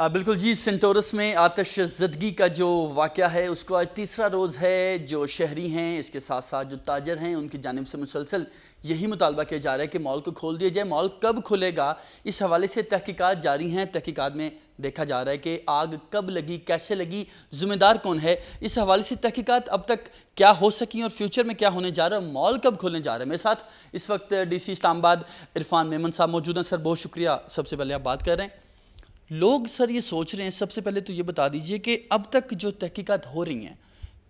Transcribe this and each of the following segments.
بالکل جی، سنٹورس میں آتش زدگی کا جو واقعہ ہے اس کو آج تیسرا روز ہے. جو شہری ہیں اس کے ساتھ ساتھ جو تاجر ہیں ان کی جانب سے مسلسل یہی مطالبہ کیا جا رہا ہے کہ مال کو کھول دیا جائے. مال کب کھلے گا اس حوالے سے تحقیقات جاری ہیں. تحقیقات میں دیکھا جا رہا ہے کہ آگ کب لگی، کیسے لگی، ذمہ دار کون ہے. اس حوالے سے تحقیقات اب تک کیا ہو سکی اور فیوچر میں کیا ہونے جا رہا ہے، مال کب کھولنے جا رہا ہے. میرے ساتھ اس وقت ڈی سی اسلام آباد عرفان میمن صاحب موجود ہیں. سر بہت شکریہ، سب سے پہلے آپ بات کر رہے ہیں. لوگ سر یہ سوچ رہے ہیں، سب سے پہلے تو یہ بتا دیجئے کہ اب تک جو تحقیقات ہو رہی ہیں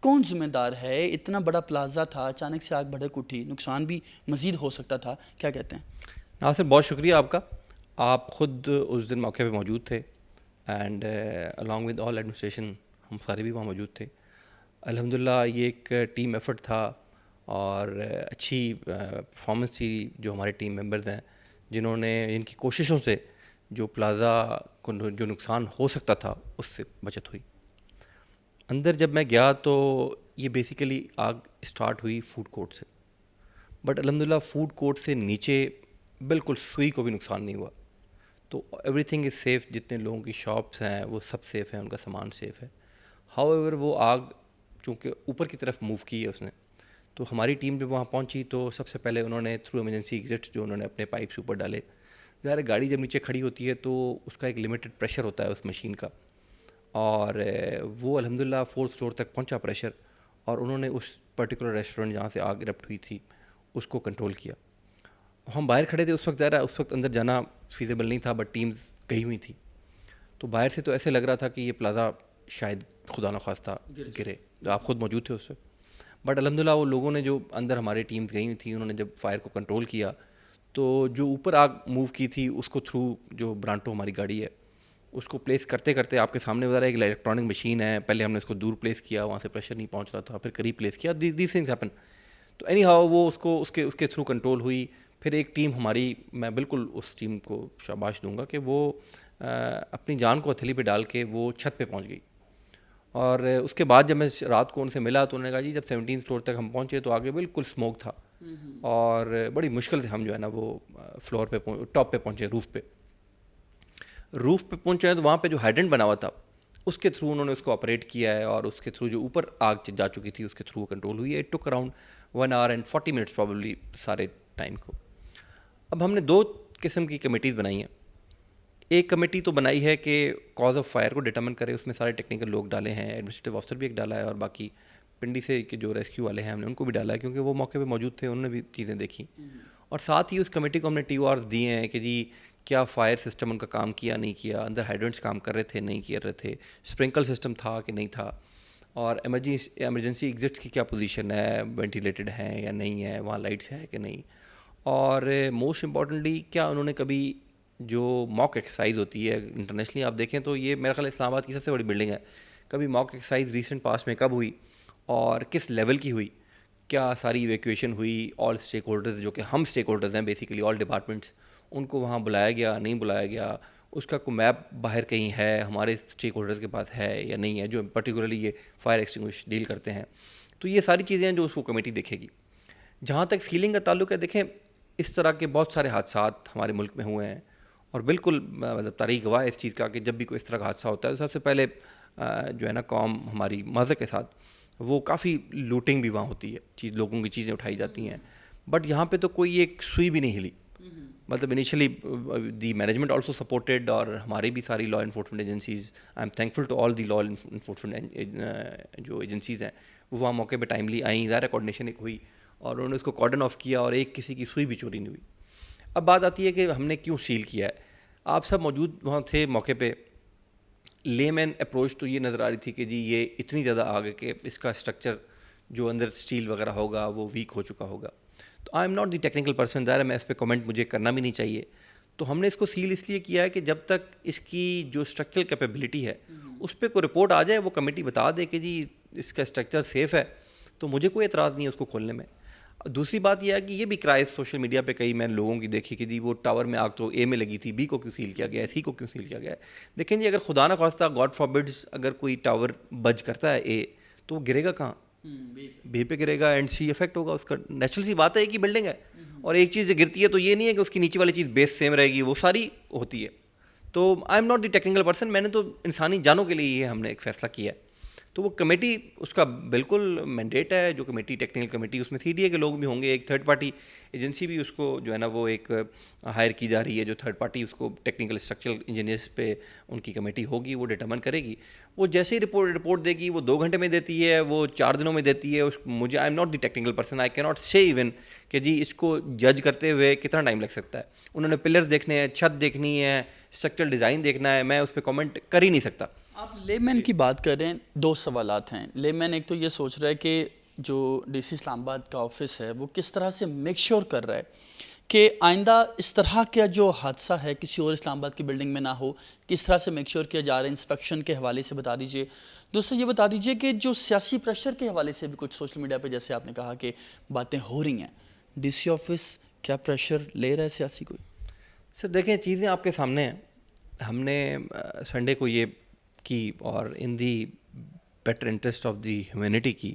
کون ذمہ دار ہے. اتنا بڑا پلازا تھا، اچانک سے آگ بھڑک اٹھی، نقصان بھی مزید ہو سکتا تھا، کیا کہتے ہیں؟ ناصر بہت شکریہ آپ کا. آپ خود اس دن موقع پہ موجود تھے and along with all administration ہم سارے بھی وہاں موجود تھے. الحمدللہ یہ ایک ٹیم ایفرٹ تھا اور اچھی پرفارمنس تھی جو ہمارے ٹیم ممبرز ہیں جنہوں نے ان کی کوششوں سے جو پلازا کو جو نقصان ہو سکتا تھا اس سے بچت ہوئی. اندر جب میں گیا تو یہ بیسیکلی آگ اسٹارٹ ہوئی فوڈ کورٹ سے، بٹ الحمدللہ فوڈ کورٹ سے نیچے بالکل سوئی کو بھی نقصان نہیں ہوا. تو ایوری تھنگ از سیف، جتنے لوگوں کی شاپس ہیں وہ سب سیف ہیں، ان کا سامان سیف ہے. ہاؤ ایور وہ آگ چونکہ اوپر کی طرف موو کی ہے اس نے، تو ہماری ٹیم جب وہاں پہنچی تو سب سے پہلے انہوں نے تھرو ایمرجنسی ایگزٹ جو انہوں نے اپنے پائپس اوپر ڈالے. ظاہر گاڑی جب نیچے کھڑی ہوتی ہے تو اس کا ایک لمیٹڈ پریشر ہوتا ہے اس مشین کا، اور وہ الحمدللہ 4th فلور تک پہنچا پریشر، اور انہوں نے اس پرٹیکولر ریسٹورنٹ جہاں سے آگ ایرپٹ ہوئی تھی اس کو کنٹرول کیا. ہم باہر کھڑے تھے اس وقت، ظاہر ہے اس وقت اندر جانا فیزیبل نہیں تھا، بٹ ٹیمز گئی ہوئی تھی. تو باہر سے تو ایسے لگ رہا تھا کہ یہ پلازا شاید خدا نخواستہ گرے. آپ خود موجود تھے اس سے، بٹ الحمدللہ وہ لوگوں نے جو اندر ہمارے ٹیمز گئی ہوئی تھیں انہوں نے جب فائر کو کنٹرول کیا تو جو اوپر آگ موو کی تھی اس کو تھرو جو برانٹو ہماری گاڑی ہے اس کو پلیس کرتے کرتے آپ کے سامنے بتا رہا ہے ایک الیکٹرانک مشین ہے، پہلے ہم نے اس کو دور پلیس کیا، وہاں سے پریشر نہیں پہنچ رہا تھا، پھر قریب پلیس کیا، دیز تھنگس ہیپن. تو اینی ہاؤ وہ اس کے تھرو کنٹرول ہوئی. پھر ایک ٹیم ہماری، میں بالکل اس ٹیم کو شاباش دوں گا کہ وہ اپنی جان کو ہتھیلی پہ ڈال کے وہ چھت پہ پہنچ گئی. اور اس کے بعد جب میں رات کو ان سے ملا تو انہوں نے کہا جی جب 17 فلور تک ہم پہنچے تو آگے بالکل اسموک تھا، اور بڑی مشکل سے ہم جو ہے نا وہ فلور پہ ٹاپ پہ پہنچے، روف پہ پہنچے ہیں. تو وہاں پہ جو ہائیڈرنٹ بنا ہوا تھا اس کے تھرو انہوں نے اس کو آپریٹ کیا ہے، اور اس کے تھرو جو اوپر آگ جا چکی تھی اس کے تھرو کنٹرول ہوئی ہے. It took around 1 hour and 40 minutes probably سارے ٹائم کو. اب ہم نے 2 قسم کی کمیٹیز بنائی ہیں. ایک کمیٹی تو بنائی ہے کہ کاز آف فائر کو ڈٹرمن کرے، اس میں سارے ٹیکنیکل لوگ ڈالے ہیں، ایڈمنسٹریٹو آفیسر بھی ایک ڈالا ہے، اور باقی پنڈی سے کہ جو ریسکیو والے ہیں ہم نے ان کو بھی ڈالا ہے کیونکہ وہ موقع پہ موجود تھے، انہوں نے بھی چیزیں دیکھی. اور ساتھ ہی اس کمیٹی کو ہم نے TORs دیے ہیں کہ جی کیا فائر سسٹم ان کا کام کیا نہیں کیا، اندر ہائیڈرنٹس کام کر رہے تھے نہیں کر رہے تھے، اسپرنکل سسٹم تھا کہ نہیں تھا، اور ایمرجنسی ایگزٹس کی کیا پوزیشن ہے، وینٹیلیٹڈ ہیں یا نہیں ہے، وہاں لائٹس ہے کہ نہیں، اور موسٹ امپورٹنٹلی کیا انہوں نے کبھی جو موک ایکسرسائز ہوتی ہے انٹرنیشنلی آپ دیکھیں تو یہ میرا خیال اسلام آباد کی سب سے بڑی بلڈنگ ہے، کبھی موک ایکسرسائز ریسنٹ پاس میں کب ہوئی اور کس لیول کی ہوئی، کیا ساری ایویکویشن ہوئی، آل اسٹیک ہولڈرز جو کہ ہم اسٹیک ہولڈرز ہیں بیسیکلی آل ڈپارٹمنٹس، ان کو وہاں بلایا گیا نہیں بلایا گیا، اس کا کوئی میپ باہر کہیں ہے ہمارے اسٹیک ہولڈرز کے پاس ہے یا نہیں ہے جو پرٹیکولرلی یہ فائر ایکسٹنگوش ڈیل کرتے ہیں. تو یہ ساری چیزیں ہیں جو اس کو کمیٹی دیکھے گی. جہاں تک سیلنگ کا تعلق ہے، دیکھیں اس طرح کے بہت سارے حادثات ہمارے ملک میں ہوئے ہیں، اور بالکل مطلب تاریخ گواہ ہے اس چیز کا کہ جب بھی کوئی اس طرح کا حادثہ ہوتا ہے تو سب سے پہلے جو ہے نا قوم ہماری مذہب کے ساتھ وہ کافی لوٹنگ بھی وہاں ہوتی ہے، لوگوں کی چیزیں اٹھائی جاتی ہیں. بٹ یہاں پہ تو کوئی ایک سوئی بھی نہیں ہلی، مطلب initially the management also supported, اور ہماری بھی ساری law enforcement agencies, I am thankful to all the law enforcement جو ایجنسیز ہیں وہ وہاں موقع پہ ٹائملی آئیں، ظاہر کوآرڈینیشن ایک ہوئی اور انہوں نے اس کو کارڈن آف کیا، اور ایک کسی کی سوئی بھی چوری نہیں ہوئی. اب بات آتی ہے کہ ہم نے کیوں سیل کیا ہے. آپ سب موجود وہاں تھے موقع پہ. لے مین اپروچ تو یہ نظر آ رہی تھی کہ جی یہ اتنی زیادہ آگ ہے کہ اس کا اسٹرکچر جو اندر اسٹیل وغیرہ ہوگا وہ ویک ہو چکا ہوگا. تو آئی am not the technical person, ظاہر ہے میں اس پہ کمنٹ مجھے کرنا بھی نہیں چاہیے. تو ہم نے اس کو سیل اس لیے کیا ہے کہ جب تک اس کی جو اسٹرکچرل کیپیبلٹی ہے اس پہ کوئی رپورٹ آ جائے، وہ کمیٹی بتا دے کہ جی اس کا اسٹرکچر سیف ہے، تو مجھے کوئی اعتراض نہیں ہے اس کو کھولنے میں. دوسری بات یہ ہے کہ یہ بھی کرائز سوشل میڈیا پہ کئی میں نے لوگوں کی دیکھی کہ جی وہ ٹاور میں آگ تو اے میں لگی تھی، بی کو کیوں سیل کیا گیا ہے، سی کو کیوں سیل کیا گیا ہے. دیکھیں جی اگر خدا نہ خواستہ گاڈ فاربڈز اگر کوئی ٹاور بج کرتا ہے اے تو وہ گرے گا کہاں؟ بی پہ گرے گا اینڈ سی افیکٹ ہوگا اس کا. نیچرل سی بات ہے ایک ہی بلڈنگ ہے، اور ایک چیز گرتی ہے تو یہ نہیں ہے کہ اس کی نیچے والی چیز بیس سیم رہے گی، وہ ساری ہوتی ہے. تو آئی am not the technical person, میں نے تو انسانی جانوں کے لیے یہ ہم نے ایک فیصلہ کیا ہے. تو وہ کمیٹی اس کا بالکل مینڈیٹ ہے, جو کمیٹی ٹیکنیکل کمیٹی, اس میں CDA کے لوگ بھی ہوں گے, ایک تھرڈ پارٹی ایجنسی بھی اس کو جو ہے نا وہ ایک ہائر کی جا رہی ہے, جو تھرڈ پارٹی اس کو ٹیکنیکل اسٹرکچرل انجینئرس پہ ان کی کمیٹی ہوگی, وہ ڈٹرمن کرے گی. وہ جیسے ہی رپورٹ دے گی, وہ 2 گھنٹے میں دیتی ہے, وہ 4 دنوں میں دیتی ہے. مجھے I am not the technical person, I کی ناٹ سے ایون کہ جی اس کو جج کرتے ہوئے کتنا ٹائم لگ سکتا ہے. انہوں نے پلرز دیکھنے ہیں, چھت دیکھنی ہے, اسٹرکچرل ڈیزائن دیکھنا ہے, میں اس پہ کامنٹ کر ہی نہیں سکتا. آپ لے مین کی بات کر رہے ہیں, 2 سوالات ہیں. لے مین ایک تو یہ سوچ رہا ہے کہ جو DC اسلام آباد کا آفس ہے وہ کس طرح سے میک شور کر رہا ہے کہ آئندہ اس طرح کا جو حادثہ ہے کسی اور اسلام آباد کی بلڈنگ میں نہ ہو, کس طرح سے میک شور کیا جا رہا ہے, انسپیکشن کے حوالے سے بتا دیجئے. دوسرا یہ بتا دیجئے کہ جو سیاسی پریشر کے حوالے سے بھی کچھ سوشل میڈیا پہ جیسے آپ نے کہا کہ باتیں ہو رہی ہیں, DC آفس کیا پریشر لے رہا ہے سیاسی کوئی؟ سر دیکھیں, چیزیں آپ کے سامنے ہیں. ہم نے سنڈے کو یہ کی اور in the better interest of the humanity کی,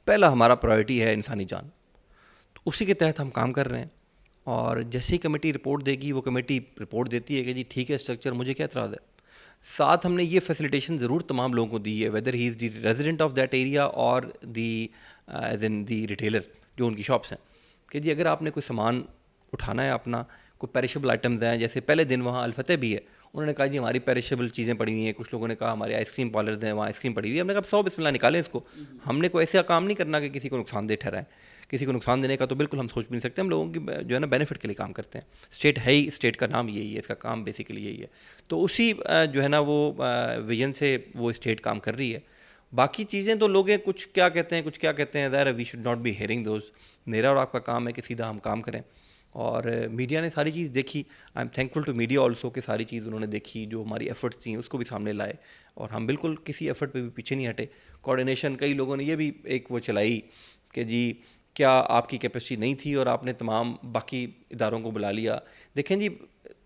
پہلا ہمارا پرائرٹی ہے انسانی جان, تو اسی کے تحت ہم کام کر رہے ہیں. اور جیسے ہی کمیٹی رپورٹ دے گی, وہ کمیٹی رپورٹ دیتی ہے کہ جی ٹھیک ہے اسٹرکچر, مجھے کیا اعتراض ہے. ساتھ ہم نے یہ فیسیلیٹیشن ضرور تمام لوگوں کو دی ہے, whether he is the resident of that area اور دی ایز ان دی ریٹیلر جو ان کی شاپس ہیں, کہ جی اگر آپ نے کوئی سامان اٹھانا ہے اپنا, کوئی پیریشیبل آئٹمز ہیں, جیسے پہلے دن وہاں الفتح بھی ہے, انہوں نے کہا جی ہماری پیریشیبل چیزیں پڑی ہوئی ہیں. کچھ لوگوں نے کہا ہمارے آئس کریم پارلرز ہیں, وہاں آئس کریم پڑی ہوئی ہے. ہم نے کہا 100 بسم اللہ نکالیں اس کو. ہم نے کوئی ایسا کام نہیں کرنا کہ کسی کو نقصان دہ ٹھہرائیں. کسی کو نقصان دینے کا تو بالکل ہم سوچ بھی نہیں سکتے. ہم لوگوں کی جو ہے نا بینیفٹ کے لیے کام کرتے ہیں. اسٹیٹ ہے ہی, اسٹیٹ کا نام یہی ہے, اس کا کام بیسیکلی یہی ہے. تو اسی جو ہے نا وہ ویژن سے وہ اسٹیٹ کام کر رہی ہے. باقی چیزیں تو لوگ کچھ کیا کہتے ہیں, کچھ کیا کہتے ہیں, ظاہر ہے we should not be hearing those. میرا اور آپ کا کام ہے کہ سیدھا ہم کام کریں. اور میڈیا نے ساری چیز دیکھی. I am thankful to media also کہ ساری چیز انہوں نے دیکھی, جو ہماری ایفرٹس تھیں اس کو بھی سامنے لائے, اور ہم بالکل کسی ایفرٹ پہ بھی پیچھے نہیں ہٹے. کوآرڈینیشن, کئی لوگوں نے یہ بھی ایک وہ چلائی کہ جی کیا آپ کی کیپیسٹی نہیں تھی اور آپ نے تمام باقی اداروں کو بلا لیا. دیکھیں جی,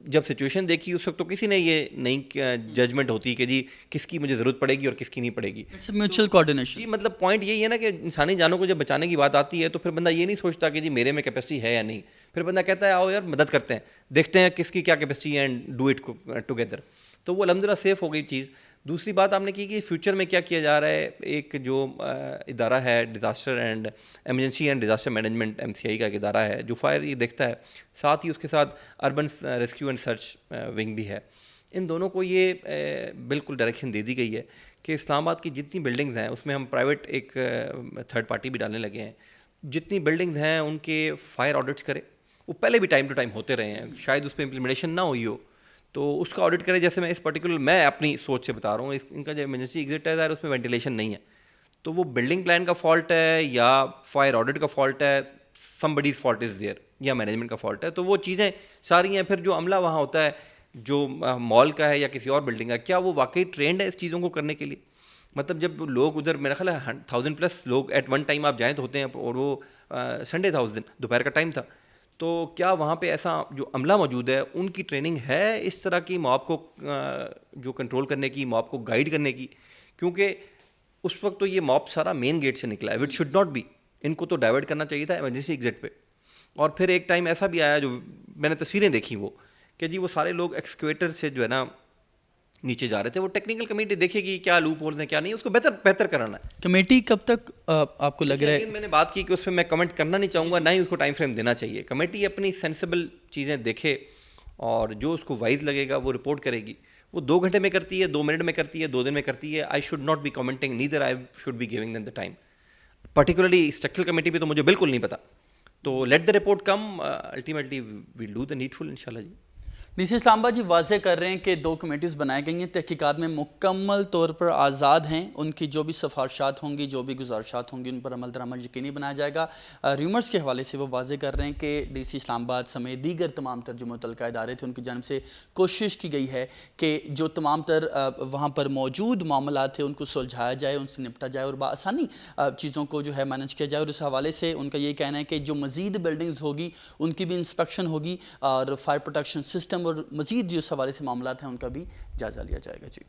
جب سچویشن دیکھی اس وقت تو کسی نے یہ نہیں ججمنٹ ہوتی کہ جی کس کی مجھے ضرورت پڑے گی اور کس کی نہیں پڑے گی. Mutual coordination. جی مطلب پوائنٹ یہی ہے نا کہ انسانی جانوں کو جب بچانے کی بات آتی ہے تو پھر بندہ یہ نہیں سوچتا کہ جی میرے میں کیپیسٹی ہے یا نہیں. پھر بندہ کہتا ہے آؤ یار مدد کرتے ہیں, دیکھتے ہیں کس کی کیا کیپیسٹی ہے, اینڈ ڈو اٹ ٹوگیدر. تو وہ الحمدللہ سیف ہو گئی چیز. دوسری بات آپ نے کی کہ فیوچر میں کیا کیا جا رہا ہے. ایک جو ادارہ ہے disaster and emergency and disaster management, MCI کا ایک ادارہ ہے جو فائر یہ دیکھتا ہے, ساتھ ہی اس کے ساتھ urban rescue and search wing بھی ہے. ان دونوں کو یہ بالکل ڈائریکشن دے دی گئی ہے کہ اسلام آباد کی جتنی بلڈنگز ہیں اس میں ہم پرائیویٹ ایک تھرڈ پارٹی بھی ڈالنے لگے ہیں. جتنی بلڈنگز ہیں ان کے فائر آڈٹس کرے. وہ پہلے بھی ٹائم ٹو ٹائم ہوتے رہے ہیں, شاید اس پہ امپلیمنٹیشن نہ ہوئی ہو, تو اس کا آڈٹ کرے. جیسے میں اس پرٹیکولر میں اپنی سوچ سے بتا رہا ہوں, ان کا جو ایمرجنسی ایگزٹ ہے ظاہر اس میں وینٹیلیشن نہیں ہے, تو وہ بلڈنگ پلان کا فالٹ ہے یا فائر آڈٹ کا فالٹ ہے, سم بڈیز فالٹ از دیئر, یا مینجمنٹ کا فالٹ ہے. تو وہ چیزیں ساری ہیں. پھر جو عملہ وہاں ہوتا ہے جو مال کا ہے یا کسی اور بلڈنگ کا, کیا وہ واقعی ٹرینڈ ہے اس چیزوں کو کرنے کے لیے. مطلب جب لوگ ادھر, میرا خیال ہے 1000+ لوگ ایٹ ون ٹائم آپ جائیں تو ہوتے ہیں, اور وہ سنڈے تھا اس دن, دوپہر کا ٹائم تھا. تو کیا وہاں پہ ایسا جو عملہ موجود ہے ان کی ٹریننگ ہے اس طرح کی موب کو جو کنٹرول کرنے کی, موب کو گائیڈ کرنے کی. کیونکہ اس وقت تو یہ موب سارا مین گیٹ سے نکلا ہے, وٹ شوڈ ناٹ بی. ان کو تو ڈائیورٹ کرنا چاہیے تھا ایمرجنسی ایگزٹ پہ. اور پھر ایک ٹائم ایسا بھی آیا, جو میں نے تصویریں دیکھی وہ, کہ جی وہ سارے لوگ ایکسکیویٹر سے جو ہے نا نیچے جا رہے تھے. وہ ٹیکنیکل کمیٹی دیکھے گی کیا لوپ ہولز ہیں کیا نہیں, اس کو بہتر کرانا ہے. کمیٹی کب تک آپ کو لگ رہا ہے؟ میں نے بات کی کہ اس پہ میں کمنٹ کرنا نہیں چاہوں گا, نہ ہی اس کو ٹائم فریم دینا چاہیے. کمیٹی اپنی سینسیبل چیزیں دیکھے اور جو اس کو وائز لگے گا وہ رپورٹ کرے گی. وہ 2 گھنٹے میں کرتی ہے, 2 منٹ میں کرتی ہے, 2 دن میں کرتی ہے. I should not be commenting, neither I should be giving them the time. Particularly structural committee پہ تو مجھے بالکل نہیں پتا. تو let the report come, ultimately we'll do the needful انشاءاللہ. جی DC اسلام آباد جی واضح کر رہے ہیں کہ 2 کمیٹیز بنائی گئی ہیں, تحقیقات میں مکمل طور پر آزاد ہیں. ان کی جو بھی سفارشات ہوں گی, جو بھی گزارشات ہوں گی, ان پر عمل درآمد یقینی بنایا جائے گا. ریومرز کے حوالے سے وہ واضح کر رہے ہیں کہ DC اسلام آباد سمیت دیگر تمام تر جو متعلقہ ادارے تھے ان کی جانب سے کوشش کی گئی ہے کہ جو تمام تر وہاں پر موجود معاملات تھے ان کو سلجھایا جائے, ان سے نپٹا جائے اور بآسانی چیزوں کو جو ہے مینج کیا جائے. اور اس حوالے سے ان کا یہ کہنا ہے کہ جو مزید بلڈنگز ہوگی ان کی بھی انسپیکشن ہوگی اور فائر پروٹیکشن سسٹم اور مزید جو اس حوالے سے معاملات ہیں ان کا بھی جائزہ لیا جائے گا. جی